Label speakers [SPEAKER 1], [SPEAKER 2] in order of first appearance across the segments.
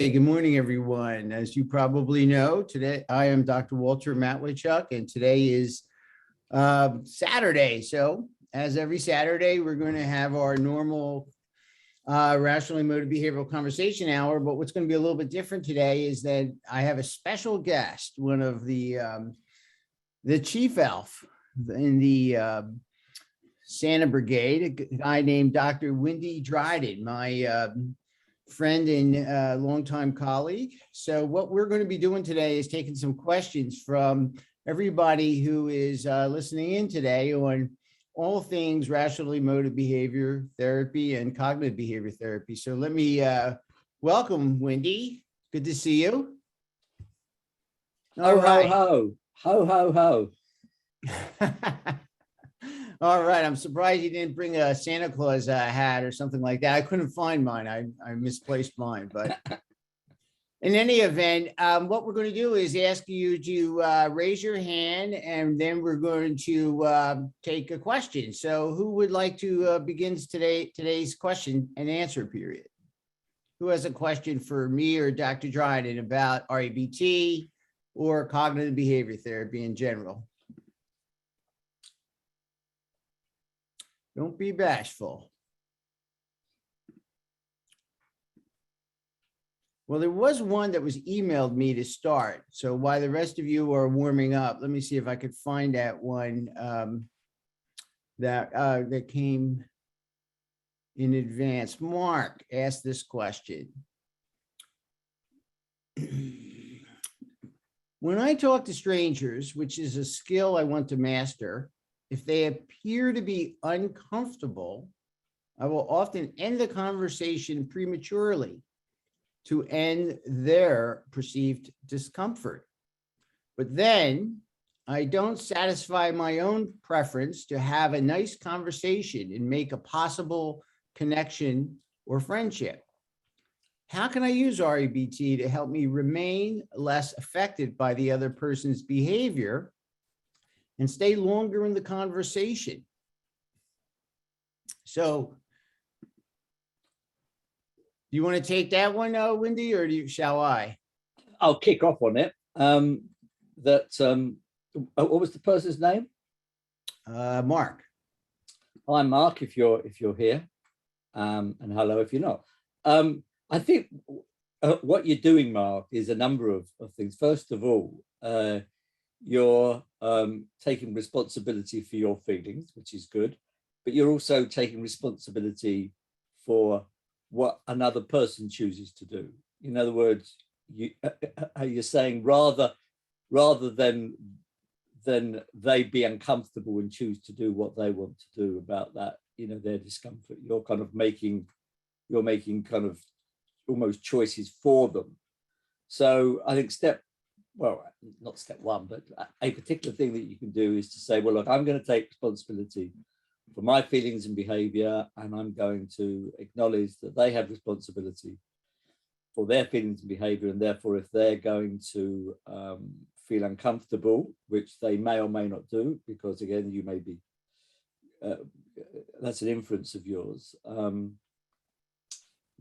[SPEAKER 1] Hey, good morning, everyone. As you probably know, today I am Dr. Walter Matweychuk, and today is Saturday. So as every Saturday, we're going to have our normal rational emotive behavioral conversation hour. But what's going to be a little bit different today is that I have a special guest, one of the chief elf in the Santa Brigade, a guy named Dr. Dryden, my friend and longtime colleague. So what we're going to be doing today is taking some questions from everybody who is listening in today on all things rational emotive behavior therapy and cognitive behavior therapy. So let me welcome Wendy. Good to see you.
[SPEAKER 2] All right. Ho, ho, ho, ho, ho.
[SPEAKER 1] All right. I'm surprised you didn't bring a Santa Claus hat or something like that. I couldn't find mine. I misplaced mine. But in any event, what we're going to do is ask you to raise your hand, and then we're going to take a question. So who would like to begin today's question and answer period? Who has a question for me or Dr. Dryden about REBT or cognitive behavior therapy in general? Don't be bashful. Well, there was one that was emailed me to start. So while the rest of you are warming up, let me see if I could find that one that came in advance. Mark asked this question. When I talk to strangers, which is a skill I want to master, if they appear to be uncomfortable, I will often end the conversation prematurely to end their perceived discomfort. But then I don't satisfy my own preference to have a nice conversation and make a possible connection or friendship. How can I use REBT to help me remain less affected by the other person's behavior and stay longer in the conversation? So, do you want to take that one, Wendy, or shall I?
[SPEAKER 2] I'll kick off on it. What was the person's name?
[SPEAKER 1] Mark.
[SPEAKER 2] Hi, Mark, if you're here, and hello if you're not. I think what you're doing, Mark, is a number of things. First of all, you're taking responsibility for your feelings, which is good, but you're also taking responsibility for what another person chooses to do. In other words, you're saying rather than they be uncomfortable and choose to do what they want to do about that, their discomfort, you're kind of making kind of almost choices for them. So I think not step one, but a particular thing that you can do is to say, well, look, I'm going to take responsibility for my feelings and behavior, and I'm going to acknowledge that they have responsibility for their feelings and behavior, and therefore if they're going to feel uncomfortable, which they may or may not do, because again, you may be, that's an inference of yours,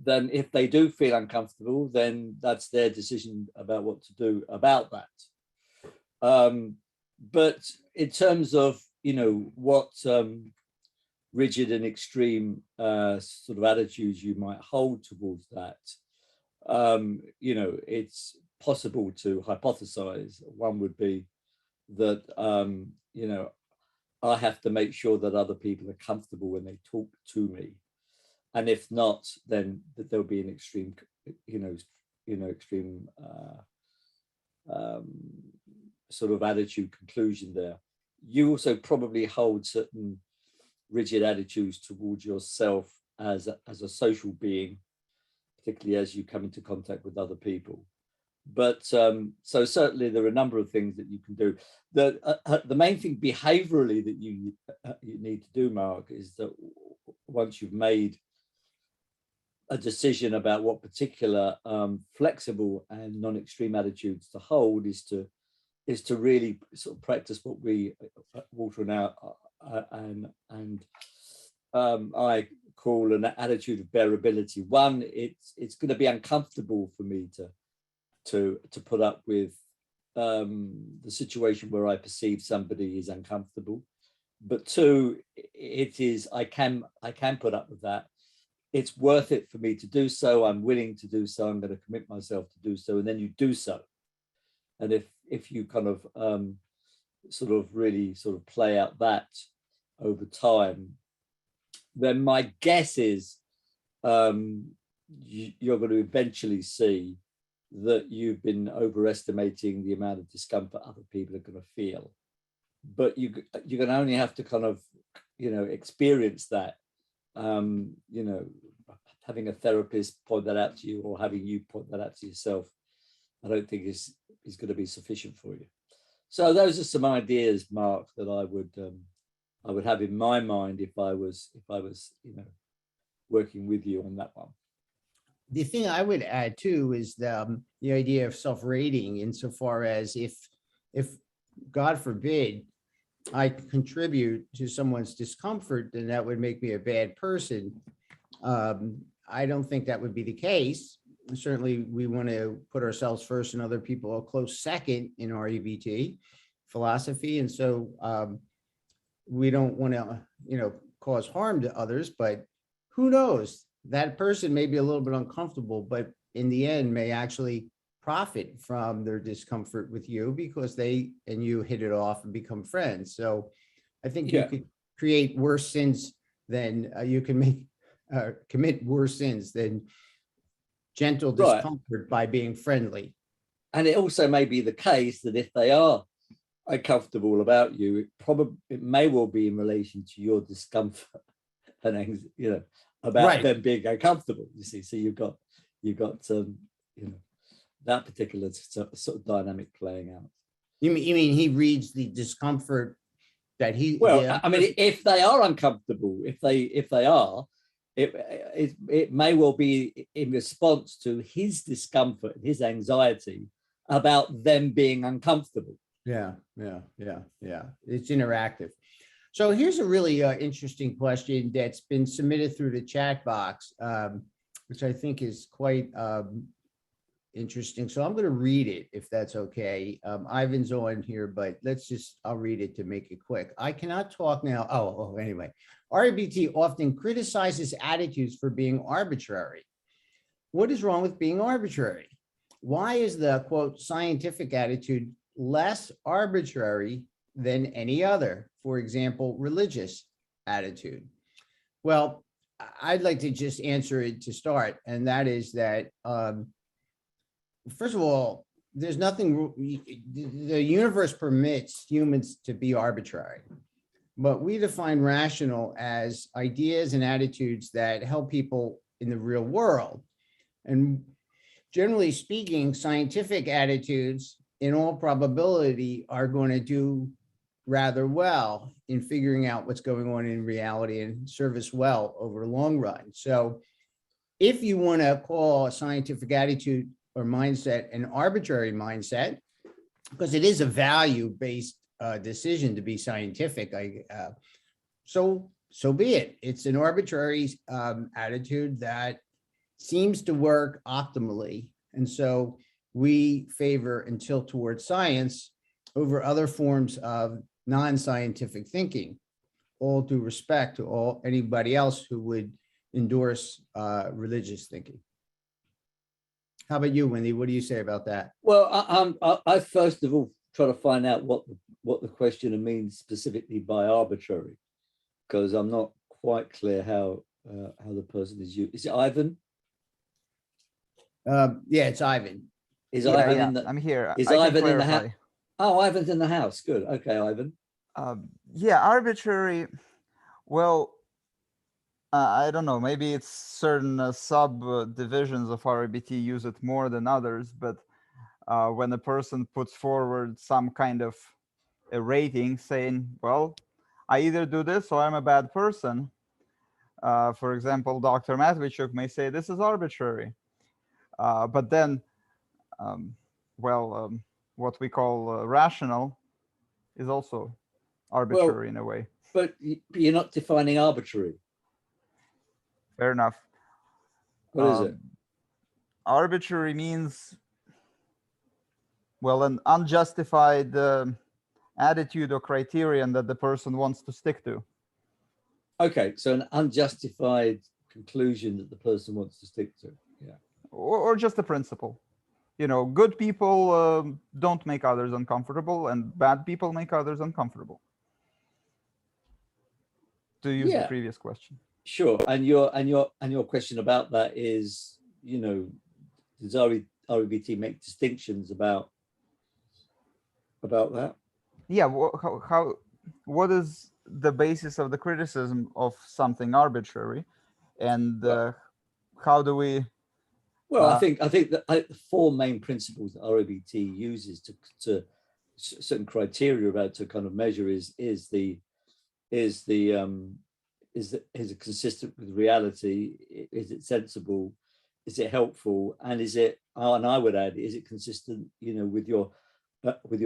[SPEAKER 2] then if they do feel uncomfortable, then that's their decision about what to do about that. But in terms of, what rigid and extreme sort of attitudes you might hold towards that, it's possible to hypothesize. One would be that, I have to make sure that other people are comfortable when they talk to me. And if not, then there'll be an extreme, extreme sort of attitude conclusion there. You also probably hold certain rigid attitudes towards yourself as a social being, particularly as you come into contact with other people. But so certainly there are a number of things that you can do. The main thing behaviorally that you need to do, Mark, is that once you've made a decision about what particular flexible and non-extreme attitudes to hold, is to really sort of practice what we, Walter and I call an attitude of bearability. One, it's going to be uncomfortable for me to put up with the situation where I perceive somebody is uncomfortable. But two, it is I can put up with that. It's worth it for me to do so. I'm willing to do so. I'm going to commit myself to do so, and then you do so. And if you kind of sort of really sort of play out that over time, then my guess is you're going to eventually see that you've been overestimating the amount of discomfort other people are going to feel. But you're going to only have to kind of, experience that, having a therapist point that out to you or having you point that out to yourself, I don't think is going to be sufficient for you. So those are some ideas, Mark, that I would have in my mind if I was working with you on that one.
[SPEAKER 1] The thing I would add too is the idea of self-rating, insofar as if God forbid I contribute to someone's discomfort, then that would make me a bad person. I don't think that would be the case. Certainly, we want to put ourselves first and other people a close second in REBT philosophy, and so we don't want to, cause harm to others. But who knows? That person may be a little bit uncomfortable, but in the end, may actually profit from their discomfort with you because they and you hit it off and become friends. So, I think you could create worse sins than you can make commit worse sins than gentle discomfort by being friendly.
[SPEAKER 2] And it also may be the case that if they are uncomfortable about you, it may well be in relation to your discomfort and about them being uncomfortable. You see, so you've got that particular sort of dynamic playing out.
[SPEAKER 1] You mean he reads the discomfort that he?
[SPEAKER 2] Well, I mean, if they are uncomfortable, if they are. It may well be in response to his discomfort, his anxiety about them being uncomfortable.
[SPEAKER 1] Yeah. It's interactive. So here's a really interesting question that's been submitted through the chat box, which I think is quite interesting. So I'm going to read it if that's okay. Ivan's on here, but I'll read it to make it quick. I cannot talk now. Anyway. REBT often criticizes attitudes for being arbitrary. What is wrong with being arbitrary? Why is the, quote, scientific attitude less arbitrary than any other? For example, religious attitude. Well, I'd like to just answer it to start, and that is that, first of all, there's nothing, the universe permits humans to be arbitrary. But we define rational as ideas and attitudes that help people in the real world. And generally speaking, scientific attitudes, in all probability, are going to do rather well in figuring out what's going on in reality and serve us well over the long run. So if you want to call a scientific attitude or mindset an arbitrary mindset, because it is a value-based decision to be scientific, so be it. It's an arbitrary attitude that seems to work optimally, and so we favor and tilt towards science over other forms of non-scientific thinking. All due respect to anybody else who would endorse religious thinking. How about you, Wendy? What do you say about that?
[SPEAKER 2] Well, I first of all try to find out what the questioner means specifically by arbitrary, because I'm not quite clear how the person is used. Is it Ivan?
[SPEAKER 1] Yeah, it's Ivan.
[SPEAKER 2] Is Ivan
[SPEAKER 3] I'm here.
[SPEAKER 2] Is Ivan in the house? Oh, Ivan's in the house. Good. Okay, Ivan.
[SPEAKER 3] Arbitrary. Well, I don't know. Maybe it's certain subdivisions of REBT use it more than others, but when a person puts forward some kind of a rating saying, well, I either do this or I'm a bad person. For example, Dr. Matweychuk may say this is arbitrary. But then, what we call rational is also arbitrary in a way.
[SPEAKER 2] But you're not defining arbitrary.
[SPEAKER 3] Fair enough.
[SPEAKER 2] What is it?
[SPEAKER 3] Arbitrary means, well, an unjustified attitude or criterion that the person wants to stick to.
[SPEAKER 2] Okay, so an unjustified conclusion that the person wants to stick to. Yeah.
[SPEAKER 3] Or just a principle. You know, good people don't make others uncomfortable, and bad people make others uncomfortable. To use the
[SPEAKER 2] Yeah.
[SPEAKER 3] previous question.
[SPEAKER 2] Sure. And your question about that is, you know, does REBT make distinctions about that?
[SPEAKER 3] Yeah. What is the basis of the criticism of something arbitrary, and how do we?
[SPEAKER 2] Well, I think that the four main principles that REBT uses to certain criteria about to kind of measure is it consistent with reality? Is it sensible? Is it helpful? And is it, and I would add, is it consistent, you know, with your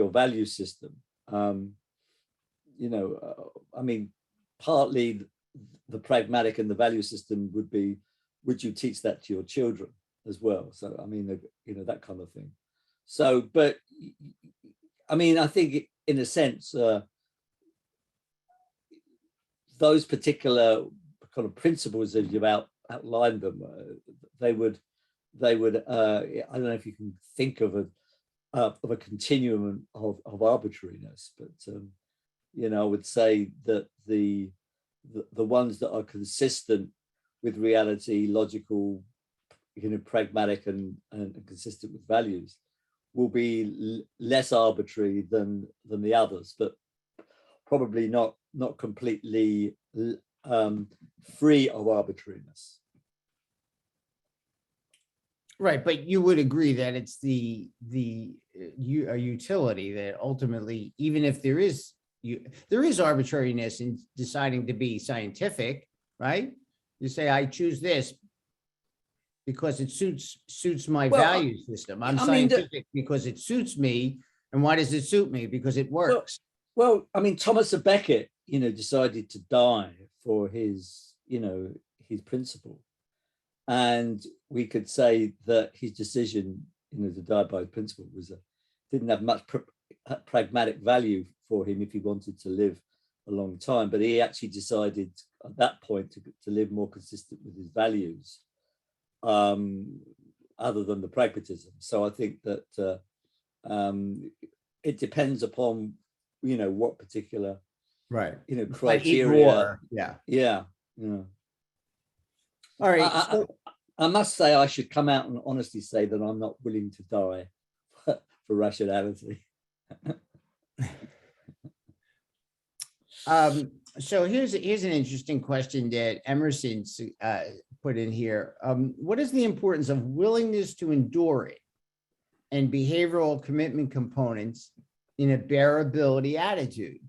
[SPEAKER 2] value system? You know, I mean, partly the pragmatic and the value system would be, would you teach that to your children as well? So, I mean, you know, that kind of thing. So, but I mean, I think in a sense, those particular kind of principles, as you've outlined them, they would I don't know if you can think of a continuum of arbitrariness, but you know, I would say that the ones that are consistent with reality, logical, you know, pragmatic and consistent with values will be less arbitrary than the others, but probably not completely free of arbitrariness.
[SPEAKER 1] Right, but you would agree that it's a utility that ultimately, even if there is arbitrariness in deciding to be scientific, right? You say, I choose this because it suits my value system. I'm scientific because it suits me. And why does it suit me? Because it works.
[SPEAKER 2] Well, I mean, Thomas à Becket, you know, decided to die for his, you know, his principle. And we could say that his decision, you know, to die by principle didn't have much pragmatic value for him if he wanted to live a long time. But he actually decided at that point to live more consistent with his values, other than the pragmatism. So I think that it depends upon, you know, what particular,
[SPEAKER 1] right,
[SPEAKER 2] you know, criteria. Yeah. All right. I must say, I should come out and honestly say that I'm not willing to die for rationality.
[SPEAKER 1] So here's an interesting question that Emerson put in here. What is the importance of willingness to endure it and behavioral commitment components in a bearability attitude?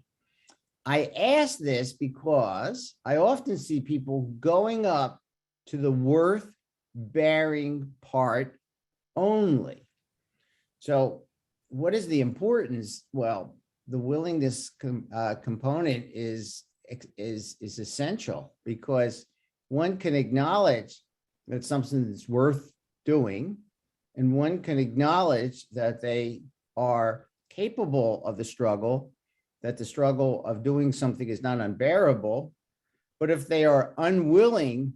[SPEAKER 1] I ask this because I often see people going up to the worth-bearing part only. So what is the importance? Well, the willingness component is essential, because one can acknowledge that something that's worth doing, and one can acknowledge that they are capable of the struggle, that the struggle of doing something is not unbearable. But if they are unwilling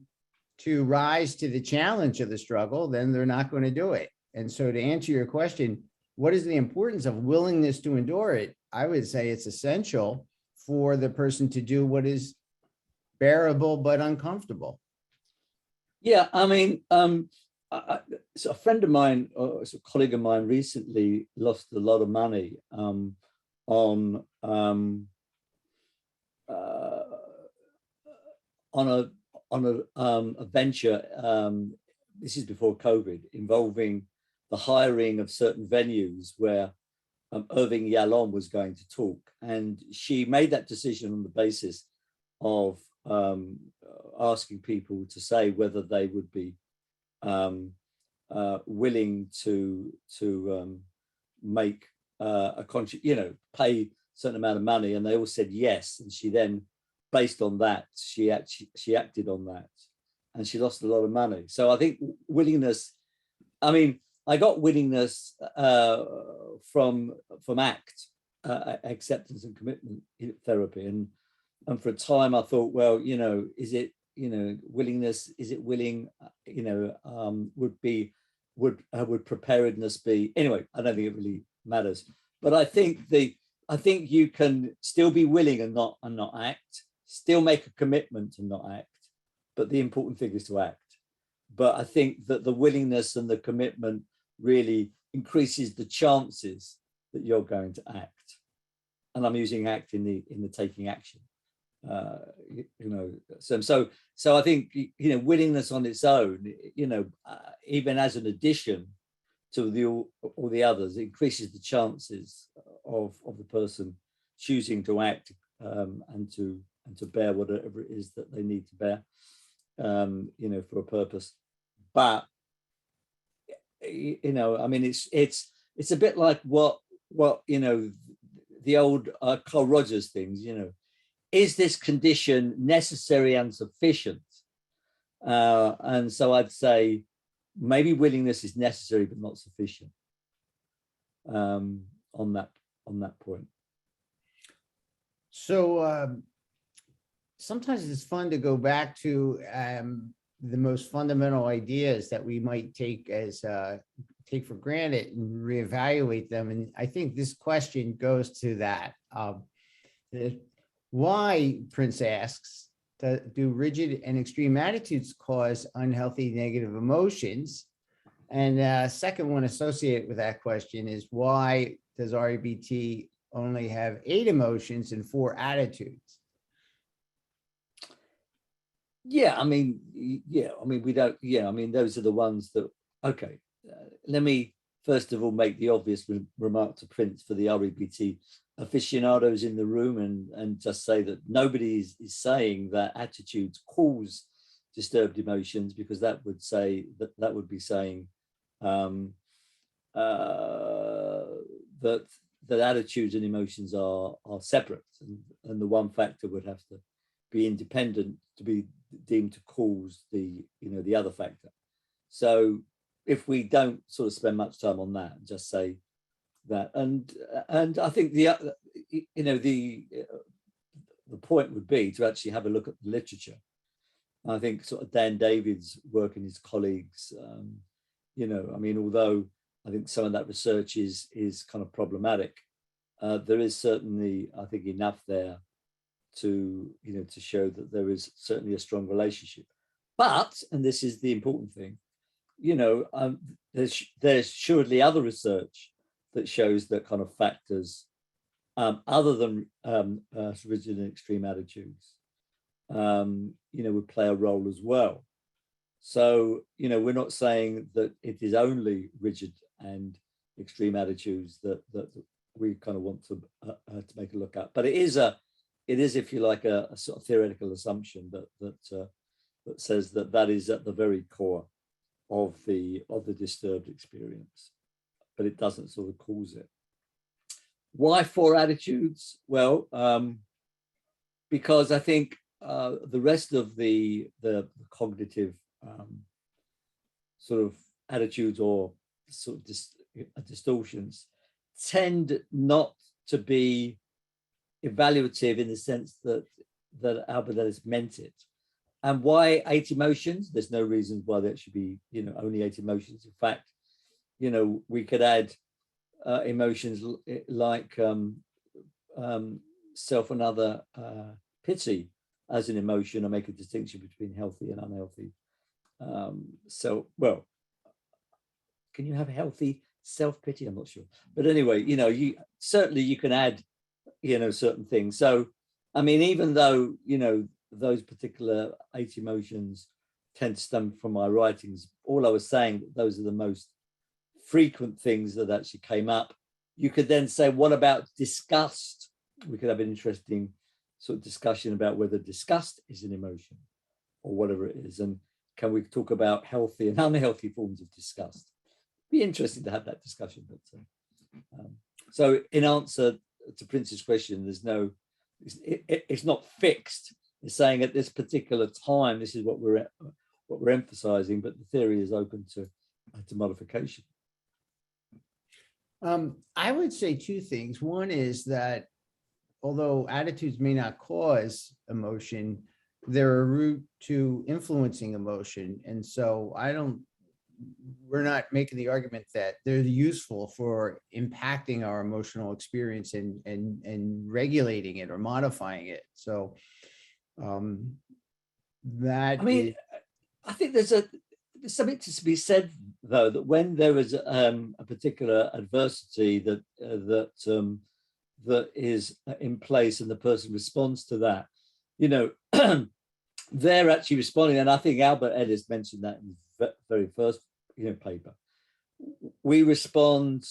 [SPEAKER 1] to rise to the challenge of the struggle, then they're not going to do it. And so to answer your question, what is the importance of willingness to endure it? I would say it's essential for the person to do what is bearable but uncomfortable.
[SPEAKER 2] Yeah, I mean, so a friend of mine, or a colleague of mine, recently lost a lot of money on a venture. This is before COVID, involving the hiring of certain venues where Irving Yalom was going to talk, and she made that decision on the basis of asking people to say whether they would be willing to make a pay a certain amount of money, and they all said yes. And she then, based on that, she acted on that, and she lost a lot of money. So I think willingness, I mean, I got willingness from ACT, acceptance and commitment therapy. And for a time I thought, well, you know, is it, you know, willingness, is it willing, you know, would preparedness be, anyway, I don't think it really matters. But I think you can still be willing and not act, still make a commitment and not act, but the important thing is to act. But I think that the willingness and the commitment really increases the chances that you're going to act. And I'm using act in the taking action. You know, so I think, you know, willingness on its own, you know, even as an addition to all the others, it increases the chances of the person choosing to act and to bear whatever it is that they need to bear, you know, for a purpose. But you know, I mean, it's a bit like what you know, the old Carl Rogers things, you know, is this condition necessary and sufficient? And so I'd say maybe willingness is necessary but not sufficient on that point.
[SPEAKER 1] So sometimes it's fun to go back to the most fundamental ideas that we might take for granted and reevaluate them. And I think this question goes to that. Why, Prince asks, do rigid and extreme attitudes cause unhealthy negative emotions? And second one associated with that question is, why does REBT only have 8 emotions and 4 attitudes?
[SPEAKER 2] Yeah, I mean, we don't, I mean, those are the ones that, okay, let me first of all make the obvious remark to Prince for the REBT aficionados in the room, and just say that nobody is saying that attitudes cause disturbed emotions, because that would say that would be saying that attitudes and emotions are separate, and the one factor would have to be independent to be deemed to cause the other factor. So if we don't sort of spend much time on that, just say that, and I think the point would be to actually have a look at the literature. I think sort of Dan David's work and his colleagues, I mean, although I think some of that research is kind of problematic, there is certainly, I think, enough there to show that there is certainly a strong relationship. But, and this is the important thing, there's surely other research that shows that kind of factors other than rigid and extreme attitudes, would play a role as well. So, we're not saying that it is only rigid and extreme attitudes that we kind of want to make a look at, but it is, if you like, a sort of theoretical assumption that says that is at the very core of the disturbed experience, but it doesn't sort of cause it. Why 4 attitudes? Well, because I think the rest of the cognitive sort of attitudes or sort of distortions tend not to be evaluative in the sense that Albert Ellis meant it. And why 8 emotions? There's no reason why that should be, only 8 emotions. In fact, we could add emotions like self and other pity as an emotion, or make a distinction between healthy and unhealthy. Well, can you have healthy self-pity? I'm not sure. But anyway, you can add, certain things. So, I mean, even though, those particular 8 emotions tend to stem from my writings, all I was saying, those are the most frequent things that actually came up. You could then say, what about disgust? We could have an interesting sort of discussion about whether disgust is an emotion or whatever it is. And can we talk about healthy and unhealthy forms of disgust? Be interesting to have that discussion. But so in answer to Prince's question, there's no, it's not fixed. It's saying at this particular time, this is what we're what we're emphasizing, but the theory is open to modification.
[SPEAKER 1] I would say two things. One is that although attitudes may not cause emotion, they're a route to influencing emotion. And so we're not making the argument that they're useful for impacting our emotional experience and regulating it or modifying it. So that
[SPEAKER 2] I mean, I think there's something to be said, though, that when there is a particular adversity that is in place and the person responds to that, you know, they're actually responding. And I think Albert Ellis mentioned that in the very first paper. We respond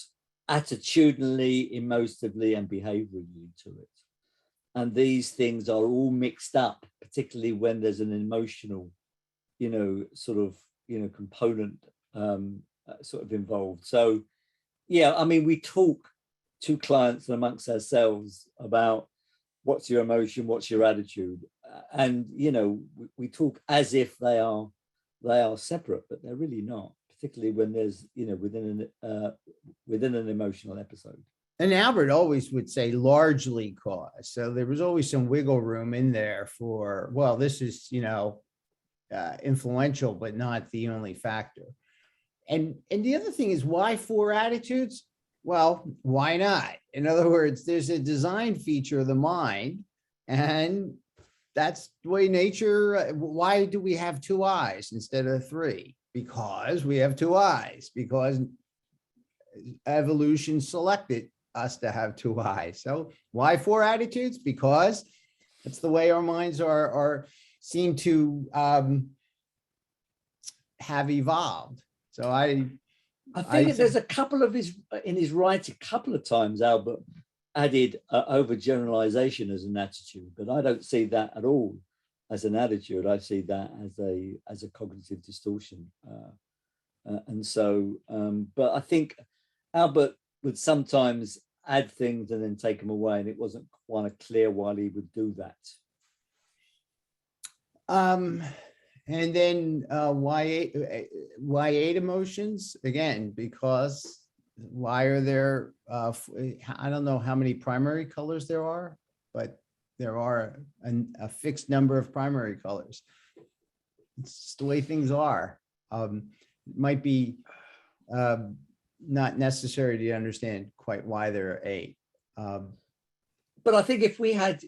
[SPEAKER 2] attitudinally, emotively, and behaviorally to it. And these things are all mixed up, particularly when there's an emotional, component sort of involved. So, yeah, I mean, we talk to clients and amongst ourselves about what's your emotion, what's your attitude, and we talk as if they are separate, but they're really not. Particularly when there's within an emotional episode.
[SPEAKER 1] And Albert always would say largely cause. So there was always some wiggle room in there for, well, this is influential, but not the only factor. And the other thing is, why 4 attitudes? Well, why not? In other words, there's a design feature of the mind, and that's the way nature. Why do we have 2 eyes instead of 3? Because we have 2 eyes, because evolution selected us to have 2 eyes. So why 4 attitudes? Because it's the way our minds seem to have evolved. So I
[SPEAKER 2] think there's a couple of in his writing, a couple of times Albert added overgeneralization as an attitude, but I don't see that at all as an attitude. I see that as a cognitive distortion, and so. But I think Albert would sometimes add things and then take them away, and it wasn't quite clear why he would do that.
[SPEAKER 1] And then why 8 emotions? Again, because why are there? I don't know how many primary colors there are, but there are a fixed number of primary colors. It's just the way things are. It might be not necessary to understand quite why there are 8.
[SPEAKER 2] But I think if we had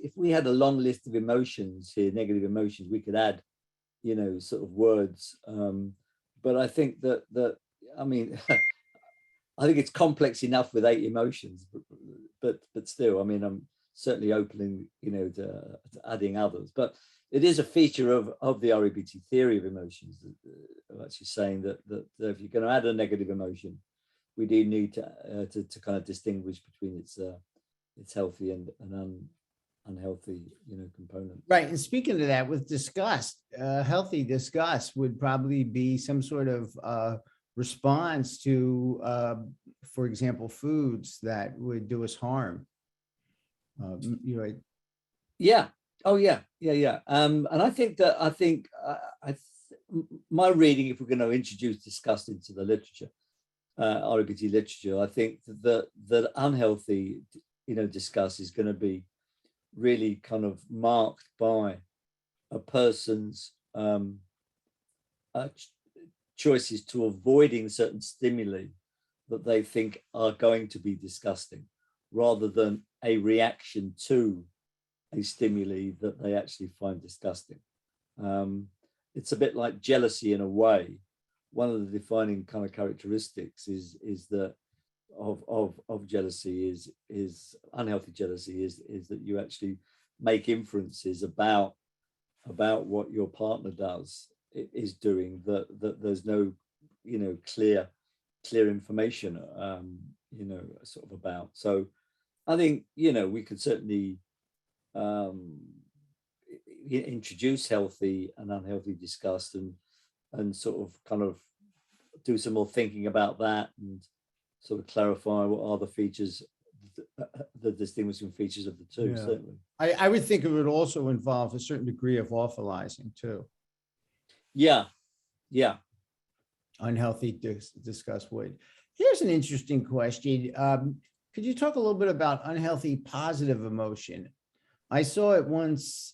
[SPEAKER 2] a long list of emotions here, negative emotions, we could add, sort of words. But I think that I mean, I think it's complex enough with 8 emotions, but still, I mean, I'm certainly opening, to adding others. But it is a feature of the REBT theory of emotions, actually saying that if you're going to add a negative emotion, we do need to kind of distinguish between its healthy and unhealthy, component.
[SPEAKER 1] Right. And speaking to that, with disgust, healthy disgust would probably be some sort of response to, for example, foods that would do us harm.
[SPEAKER 2] Yeah. Oh, yeah. And I think my reading, if we're going to introduce disgust into the literature, REBT literature, I think that unhealthy, disgust is going to be really kind of marked by a person's choices to avoiding certain stimuli that they think are going to be disgusting, rather than a reaction to a stimuli that they actually find disgusting. It's a bit like jealousy in a way. One of the defining kind of characteristics is that of jealousy is unhealthy jealousy is that you actually make inferences about what your partner is doing, that there's no clear information sort of about. So I think we could certainly introduce healthy and unhealthy disgust and sort of kind of do some more thinking about that and sort of clarify what are the features, the distinguishing features of the two.
[SPEAKER 1] Yeah.
[SPEAKER 2] Certainly,
[SPEAKER 1] I would think it would also involve a certain degree of awfulizing too.
[SPEAKER 2] Yeah, Yeah.
[SPEAKER 1] Unhealthy disgust would. Here's an interesting question. Could you talk a little bit about unhealthy positive emotion? I saw it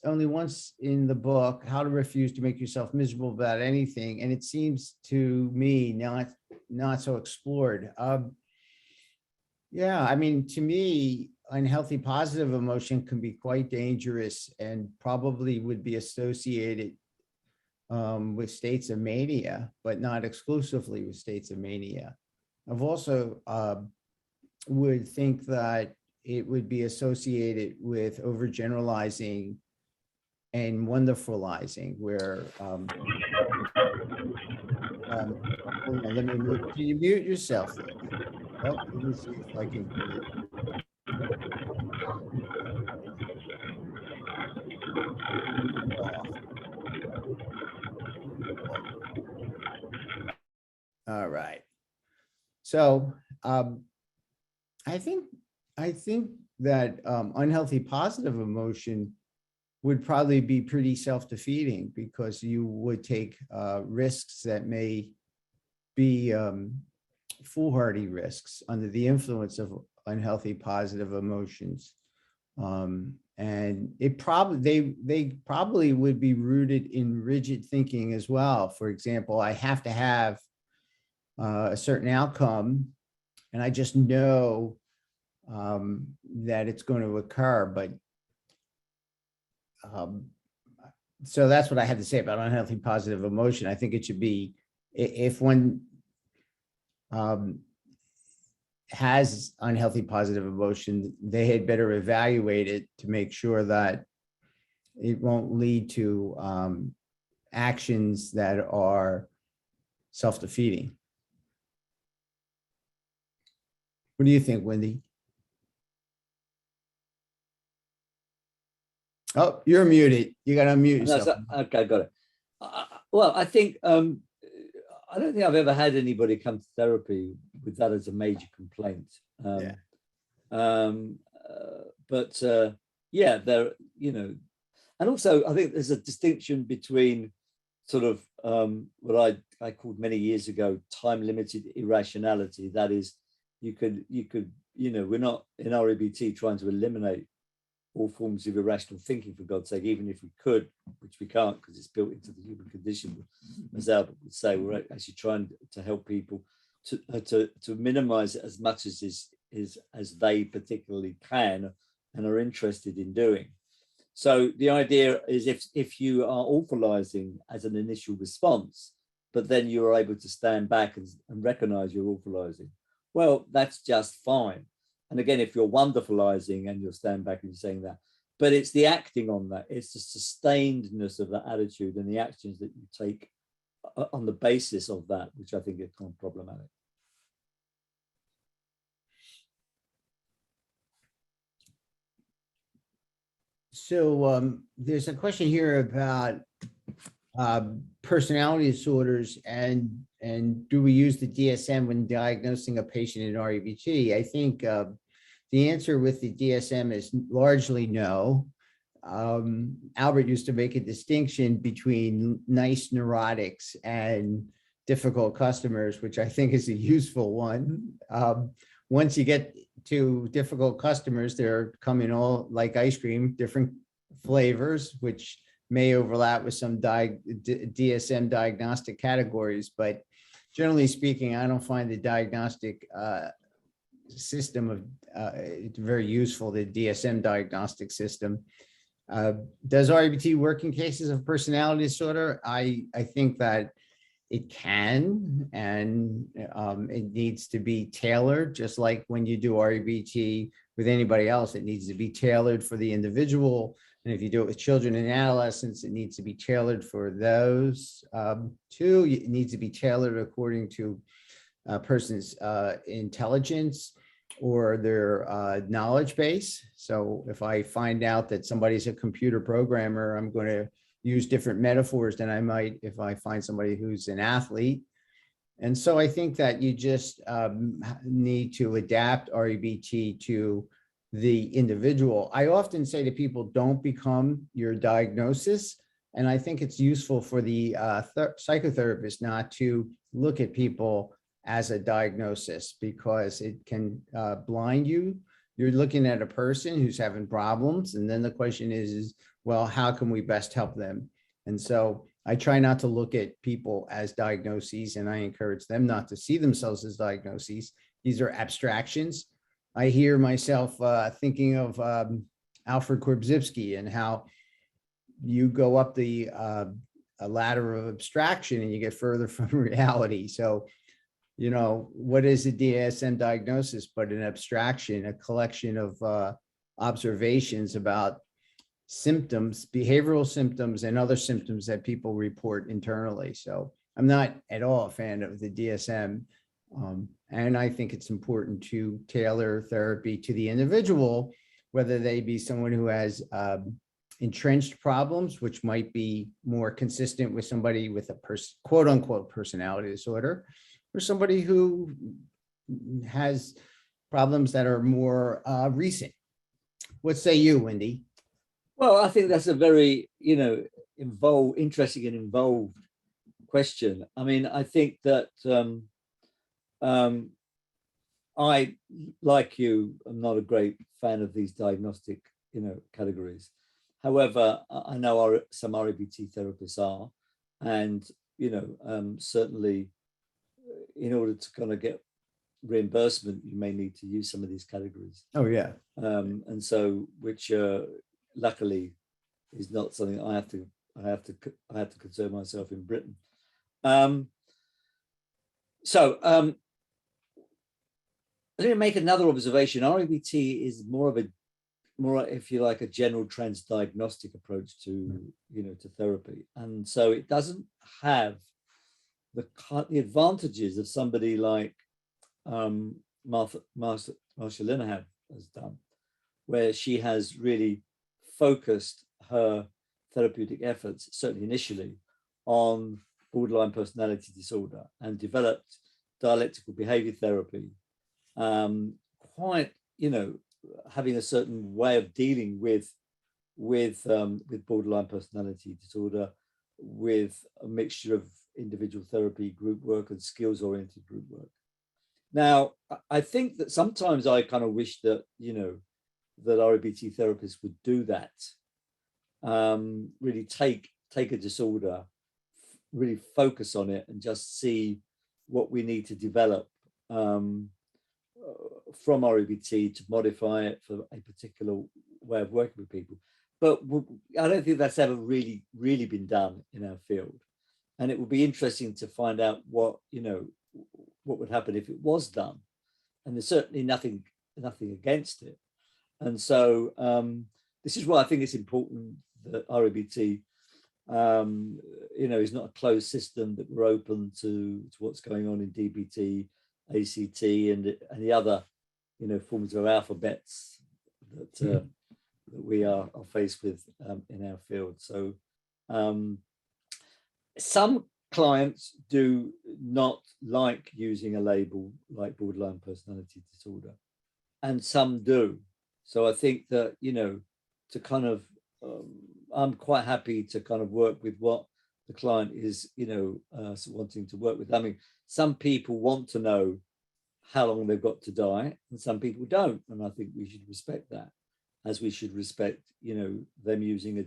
[SPEAKER 1] only once in the book, How to Refuse to Make Yourself Miserable About Anything, and it seems to me not so explored. Yeah, I mean, to me, unhealthy positive emotion can be quite dangerous and probably would be associated with states of mania, but not exclusively with states of mania. I've also would think that it would be associated with overgeneralizing and wonderfulizing, where hold on, let me mute. Can you mute yourself there? Oh, let me see if I can get it. All right. So I think that unhealthy positive emotion would probably be pretty self-defeating, because you would take risks that may be foolhardy risks under the influence of unhealthy positive emotions. And it probably they probably would be rooted in rigid thinking as well. For example, I have to have a certain outcome, and I just know that it's going to occur. But so that's what I had to say about unhealthy positive emotion. I think it should be, if one has unhealthy positive emotion, they had better evaluate it to make sure that it won't lead to actions that are self-defeating. What do you think, Wendy? Oh, you're muted. You got to unmute yourself.
[SPEAKER 2] Okay, got it. Well, I think I don't think I've ever had anybody come to therapy with that as a major complaint. But yeah, there, you know, and also I think there's a distinction between sort of what I called many years ago time-limited irrationality. That is, you could, you know, we're not in REBT trying to eliminate all forms of irrational thinking, for God's sake, even if we could, which we can't because it's built into the human condition. As Albert would say, we're actually trying to help people to minimize it as much as they particularly can and are interested in doing. So the idea is, if you are awfulizing as an initial response, but then you are able to stand back and recognize you're awfulizing, well, that's just fine. And again, if you're wonderfulizing and you'll stand back and you're saying that, but it's the acting on that, it's the sustainedness of that attitude and the actions that you take on the basis of that, which I think is kind of problematic.
[SPEAKER 1] So there's a question here about personality disorders and do we use the DSM when diagnosing a patient in REBT? I think the answer with the DSM is largely no. Albert used to make a distinction between nice neurotics and difficult customers, which I think is a useful one. Once you get to difficult customers, they're coming all like ice cream, different flavors, which may overlap with some DSM diagnostic categories, but generally speaking, I don't find the diagnostic system of it's very useful, the DSM diagnostic system. Does REBT work in cases of personality disorder? I think that it can, and it needs to be tailored, just like when you do REBT with anybody else, it needs to be tailored for the individual. And if you do it with children and adolescents, it needs to be tailored for those. Two, it needs to be tailored according to a person's intelligence or their knowledge base. So if I find out that somebody's a computer programmer, I'm going to use different metaphors than I might if I find somebody who's an athlete. And so I think that you just need to adapt REBT to the individual. I often say to people, don't become your diagnosis. And I think it's useful for the psychotherapist not to look at people as a diagnosis, because it can blind you. You're looking at a person who's having problems. And then the question is, well, how can we best help them? And so I try not to look at people as diagnoses, and I encourage them not to see themselves as diagnoses. These are abstractions. I hear myself thinking of Alfred Korzybski and how you go up the a ladder of abstraction and you get further from reality. So, you know, what is a DSM diagnosis but an abstraction, a collection of observations about symptoms, behavioral symptoms, and other symptoms that people report internally. So I'm not at all a fan of the DSM. And I think it's important to tailor therapy to the individual, whether they be someone who has entrenched problems, which might be more consistent with somebody with a quote unquote personality disorder, or somebody who has problems that are more recent. What say you, Wendy?
[SPEAKER 2] Well, I think that's a very, interesting and involved question. I mean, I think that I, like you, am not a great fan of these diagnostic, categories. However, I know some REBT therapists are, and certainly, in order to kind of get reimbursement, you may need to use some of these categories.
[SPEAKER 1] Oh yeah,
[SPEAKER 2] and so which luckily is not something I have to concern myself in Britain. Let me make another observation. REBT is more, if you like, a general transdiagnostic approach to to therapy, and so it doesn't have the advantages of somebody like Marsha Linehan has done, where she has really focused her therapeutic efforts, certainly initially, on borderline personality disorder and developed dialectical behavior therapy, quite, having a certain way of dealing with borderline personality disorder, with a mixture of individual therapy, group work, and skills-oriented group work. Now, I think that sometimes I kind of wish that, that REBT therapists would do that, really take a disorder, really focus on it, and just see what we need to develop from REBT to modify it for a particular way of working with people. But I don't think that's ever really been done in our field. And it would be interesting to find out what would happen if it was done. And there's certainly nothing against it. And so this is why I think it's important that REBT, is not a closed system, that we're open to what's going on in DBT, ACT, and the other, forms of alphabets that we are faced with in our field. So some clients do not like using a label like borderline personality disorder, and some do. So I think that, to kind of, I'm quite happy to kind of work with what the client is, wanting to work with. I mean, some people want to know how long they've got to die, and some people don't. And I think we should respect that, as we should respect, them using a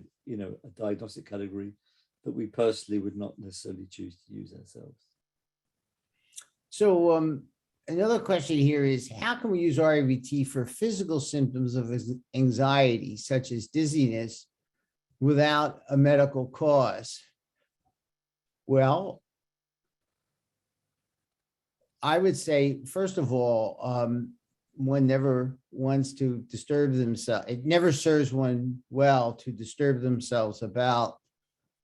[SPEAKER 2] diagnostic category that we personally would not necessarily choose to use ourselves.
[SPEAKER 1] So another question here is, how can we use REBT for physical symptoms of anxiety, such as dizziness, without a medical cause? Well, I would say, first of all, one never wants to disturb themselves. It never serves one well to disturb themselves about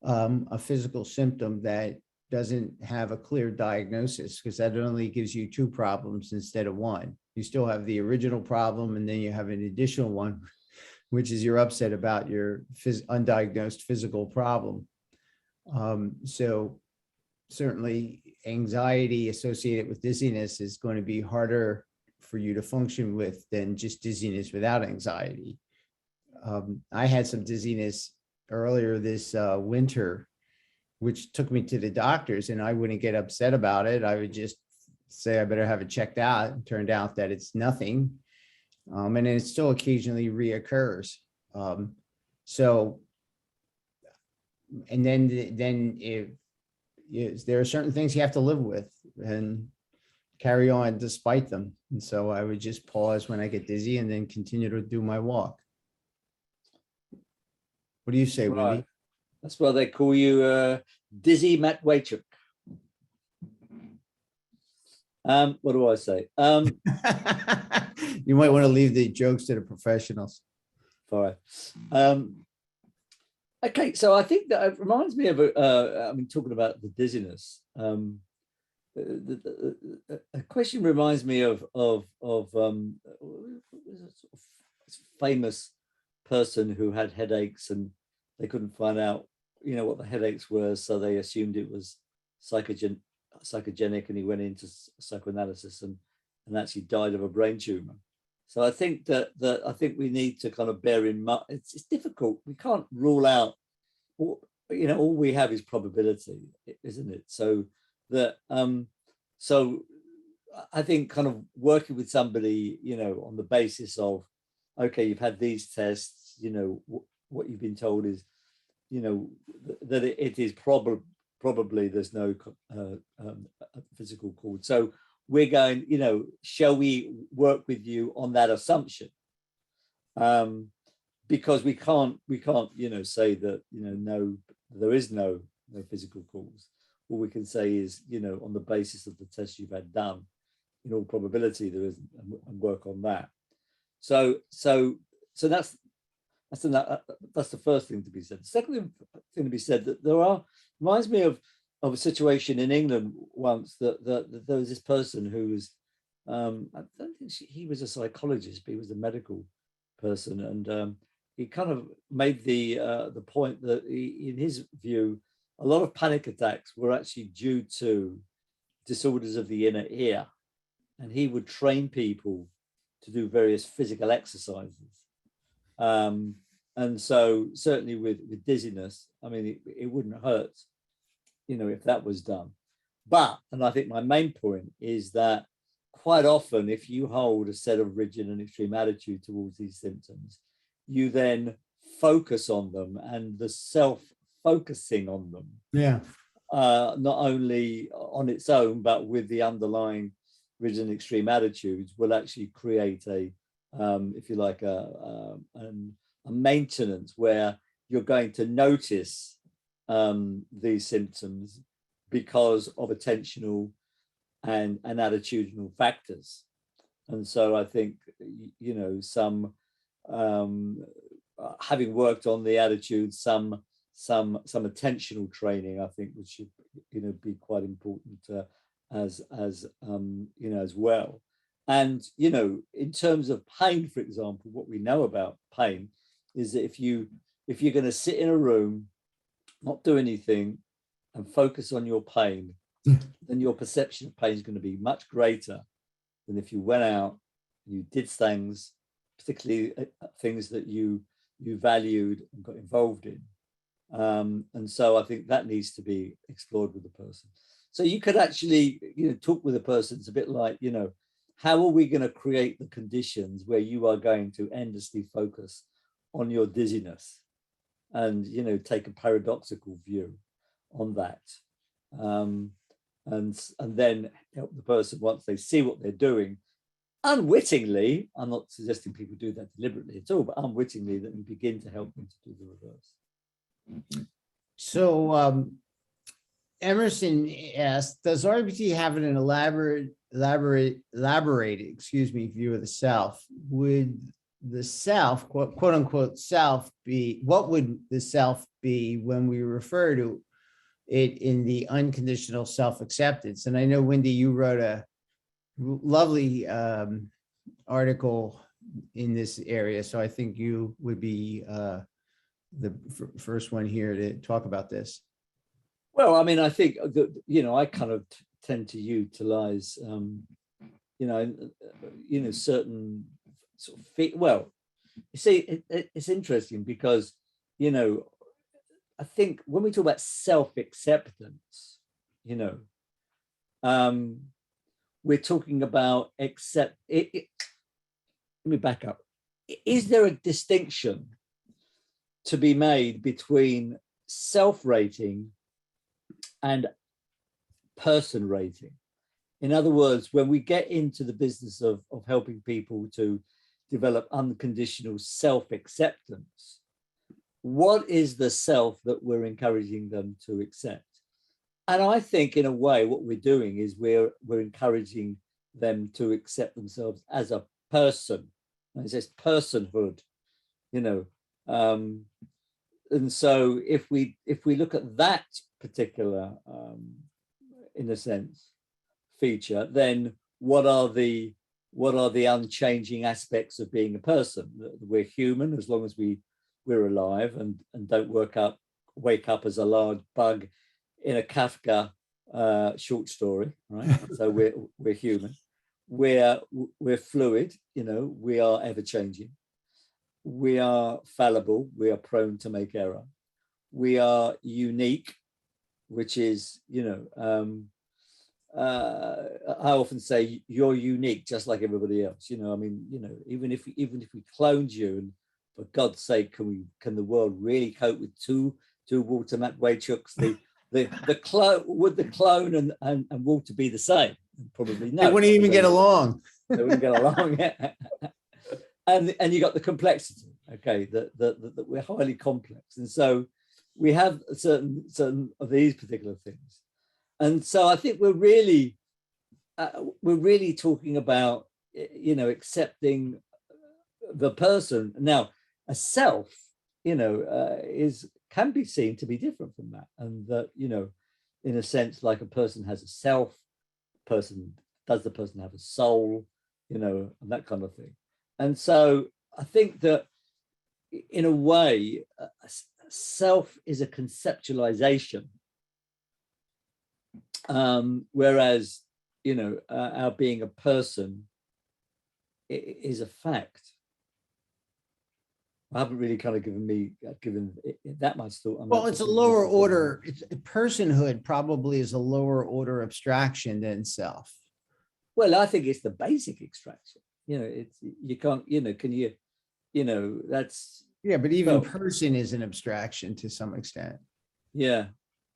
[SPEAKER 1] a physical symptom that doesn't have a clear diagnosis, because that only gives you two problems instead of one. You still have the original problem, and then you have an additional one, which is you're upset about your undiagnosed physical problem. So certainly anxiety associated with dizziness is going to be harder for you to function with than just dizziness without anxiety. I had some dizziness earlier this winter, which took me to the doctors, and I wouldn't get upset about it. I would just say I better have it checked out. It turned out that it's nothing. And it still occasionally reoccurs. So, and then if there are certain things you have to live with and carry on despite them. And so I would just pause when I get dizzy and then continue to do my walk. What do you say,
[SPEAKER 2] Right.
[SPEAKER 1] Wendy?
[SPEAKER 2] That's why they call you Dizzy Matweychuk. What do I say?
[SPEAKER 1] You might want to leave the jokes to the professionals.
[SPEAKER 2] Fine. Okay, so I think that it reminds me of I mean, talking about the dizziness. A question reminds me of a famous person who had headaches and they couldn't find out, what the headaches were, so they assumed it was psychogenic, and he went into psychoanalysis and actually died of a brain tumor. So I think that I think we need to kind of bear in mind, it's difficult. We can't rule out, all we have is probability, isn't it? So that so I think kind of working with somebody, on the basis of, okay, you've had these tests, what you've been told is, that it is probably there's no physical cause. So we're going, shall we work with you on that assumption? Because we can't, say that, no, there is no physical cause. All we can say is, on the basis of the tests you've had done, in all probability there isn't, and work on that. So that's the first thing to be said. The second thing to be said, that reminds me of a situation in England once, that there was this person who was, I don't think he was a psychologist, but he was a medical person, and he kind of made the point that in his view, a lot of panic attacks were actually due to disorders of the inner ear, and he would train people to do various physical exercises. And so certainly with dizziness, I mean, it wouldn't hurt, if that was done. But, and I think my main point is that quite often, if you hold a set of rigid and extreme attitude towards these symptoms, you then focus on them, and the self-focusing on them, not only on its own, but with the underlying rigid and extreme attitudes, will actually create a, if you like, a maintenance where you're going to notice these symptoms because of attentional and attitudinal factors. And so I think, some having worked on the attitude, some attentional training, I think, which should, be quite important as well. And, in terms of pain, for example, what we know about pain is that if you're going to sit in a room, not do anything, and focus on your pain, then your perception of pain is going to be much greater than if you went out, you did things, particularly things that you valued and got involved in. And so I think that needs to be explored with the person. So you could actually, talk with a person. It's a bit like, how are we going to create the conditions where you are going to endlessly focus on your dizziness and, take a paradoxical view on that. And then help the person, once they see what they're doing, unwittingly, I'm not suggesting people do that deliberately at all, but unwittingly, that we begin to help them to do the reverse.
[SPEAKER 1] So Emerson asked, does RBT have an elaborated view of the self? Would the self, quote unquote, self be, what would the self be when we refer to it in the unconditional self-acceptance? And I know, Wendy, you wrote a lovely article in this area, so I think you would be the first one here to talk about this.
[SPEAKER 2] Well, I mean, I think that, I kind of tend to utilize, certain sort of, well, you see, it's interesting because, I think when we talk about self-acceptance, you know, we're talking about let me back up. Is there a distinction to be made between self-rating and person rating? In other words, when we get into the business of helping people to develop unconditional self-acceptance, what is the self that we're encouraging them to accept? And I think in a way, what we're doing is we're encouraging them to accept themselves as a person. And it says personhood, you know. And so if we look at that particular, in a sense, feature, then what are the unchanging aspects of being a person? We're human as long as we're alive and don't wake up as a large bug in a Kafka short story, right? So we're human. We're fluid, you know, we are ever changing. We are fallible, we are prone to make error. We are unique, which is, you know, I often say you're unique just like everybody else. You know, I mean, you know, even if we cloned you, and for God's sake, can the world really cope with two Walter Matweychuks? The clone, would the clone and Walter be the same? Probably no.
[SPEAKER 1] They wouldn't even get along.
[SPEAKER 2] They wouldn't get along. And you got the complexity, okay, that we're highly complex, and so we have certain of these particular things. And so I think we're really talking about, you know, accepting the person. Now, a self, you know, can be seen to be different from that, and that, you know, in a sense, like a person has a self. Does the person have a soul? You know, and that kind of thing. And so I think that, in a way, self is a conceptualization. Whereas, you know, our being a person is a fact. I haven't really kind of given it that much thought.
[SPEAKER 1] Well, it's a lower order. Personhood probably is a lower order abstraction than self.
[SPEAKER 2] Well, I think it's the basic abstraction. You know, it's, you can't, you know, can you, you know, that's.
[SPEAKER 1] Yeah, but even person is an abstraction to some extent.
[SPEAKER 2] Yeah.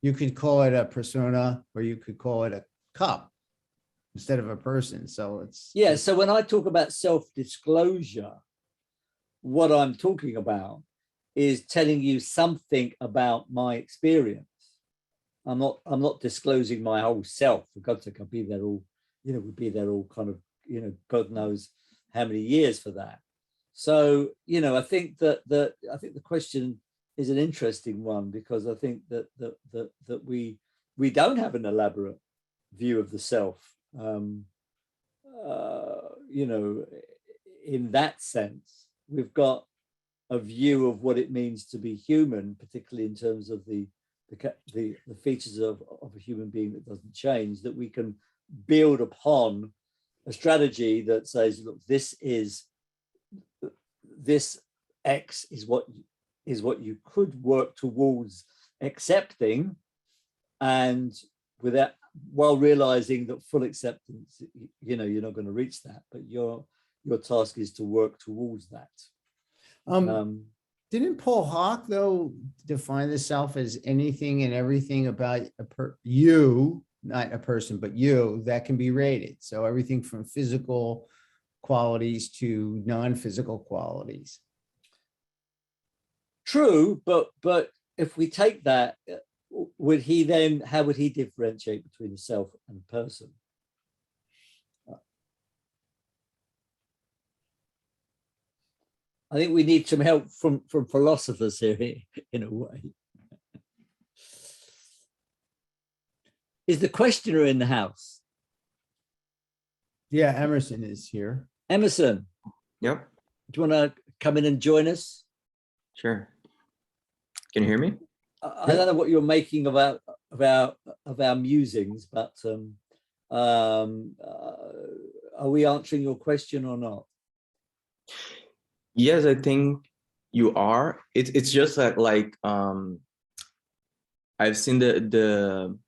[SPEAKER 1] You could call it a persona, or you could call it a cup instead of a person. So it's.
[SPEAKER 2] Yeah. So when I talk about self-disclosure, what I'm talking about is telling you something about my experience. I'm not disclosing my whole self. For God's sake, I'll be there all, you know, we'll be there all kind of, you know, God knows how many years for that. So, you know, I think that the question is an interesting one, because I think that we don't have an elaborate view of the self, you know, in that sense. We've got a view of what it means to be human, particularly in terms of the features of a human being that doesn't change, that we can build upon a strategy that says, look, this X is what you could work towards accepting, and while realizing that full acceptance, you know, you're not going to reach that, but your task is to work towards that.
[SPEAKER 1] Didn't Paul Hawke, though, define the self as anything and everything about you, not a person, but you, that can be rated? So everything from physical qualities to non-physical qualities.
[SPEAKER 2] True, but if we take that, how would he differentiate between the self and the person? I think we need some help from philosophers here, in a way. Is the questioner in the house?
[SPEAKER 1] Yeah, Emerson is here.
[SPEAKER 2] Emerson.
[SPEAKER 4] Yep.
[SPEAKER 2] Do you want to come in and join us?
[SPEAKER 4] Sure. Can you hear me?
[SPEAKER 2] I don't know what you're making of our musings, but are we answering your question or not?
[SPEAKER 4] Yes, I think you are. It's just that, like, I've seen the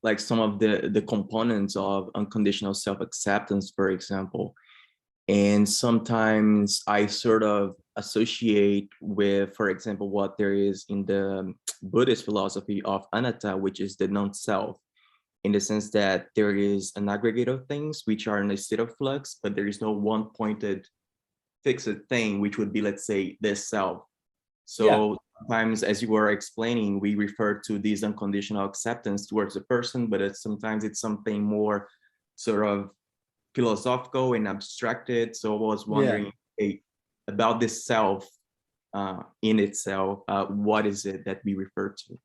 [SPEAKER 4] like some of the components of unconditional self-acceptance, for example. And sometimes I sort of associate with, for example, what there is in the Buddhist philosophy of anatta, which is the non-self, in the sense that there is an aggregate of things which are in a state of flux, but there is no one pointed fixed thing, which would be, let's say, this self. So sometimes, as you were explaining, we refer to this unconditional acceptance towards the person, but sometimes it's something more sort of philosophical and abstracted. So I was wondering about this self in itself. What is it that we refer to?